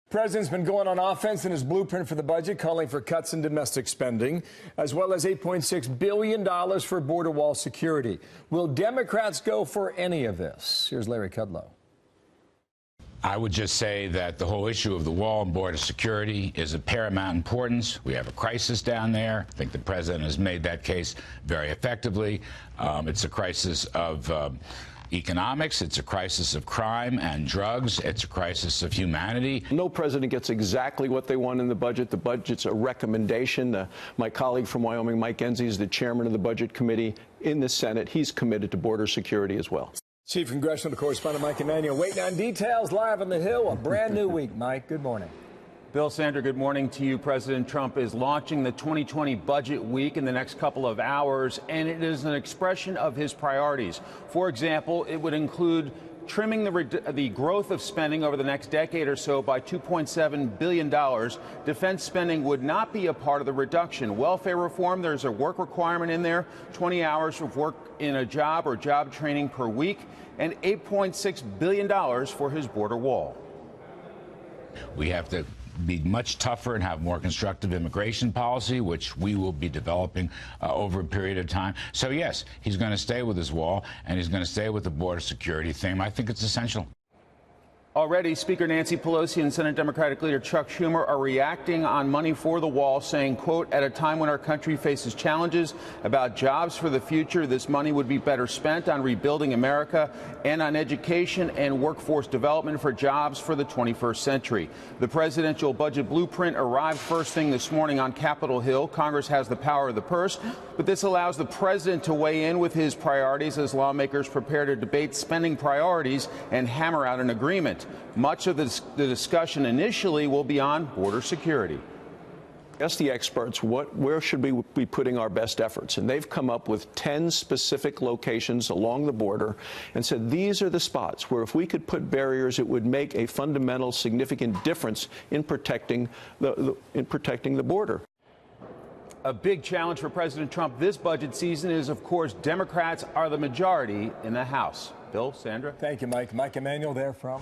The president's been going on offense in his blueprint for the budget, calling for cuts in domestic spending, as well as $8.6 billion for border wall security. Will Democrats go for any of this? Here's Larry Kudlow. I would just say that the whole issue of the wall and border security is of paramount importance. We have a crisis down there. I think the president has made that case very effectively. It's a crisis of economics. It's a crisis of crime and drugs. It's a crisis of humanity. No president gets exactly what they want in the budget. The budget's a recommendation. My colleague from Wyoming, Mike Enzi, is the chairman of the Budget Committee in the Senate. He's committed to border security as well. Chief Congressional Correspondent Mike Emanuel waiting on details live on the Hill. A brand new week. Mike, good morning. Bill, Sandra, good morning to you. President Trump is launching the 2020 budget week in the next couple of hours, and it is an expression of his priorities. For example, it would include trimming the growth of spending over the next decade or so by $2.7 billion. Defense spending would not be a part of the reduction. Welfare reform, there's a work requirement in there, 20 hours of work in a job or job training per week, and $8.6 billion for his border wall. We have to be much tougher and have more constructive immigration policy, which we will be developing over a period of time. So, yes, he's going to stay with his wall, and he's going to stay with the border security theme. I think it's essential. Already, Speaker Nancy Pelosi and Senate Democratic leader Chuck Schumer are reacting on money for the wall, saying, quote, at a time when our country faces challenges about jobs for the future, this money would be better spent on rebuilding America and on education and workforce development for jobs for the 21st century. The presidential budget blueprint arrived first thing this morning on Capitol Hill. Congress has the power of the purse, but this allows the president to weigh in with his priorities as lawmakers prepare to debate spending priorities and hammer out an agreement. Much of the discussion initially will be on border security. Ask the experts, where should we be putting our best efforts? And they've come up with 10 specific locations along the border and said these are the spots where if we could put barriers, it would make a fundamental, significant difference in protecting the border. A big challenge for President Trump this budget season is, of course, Democrats are the majority in the House. Bill, Sandra. Thank you, Mike. Mike Emanuel there from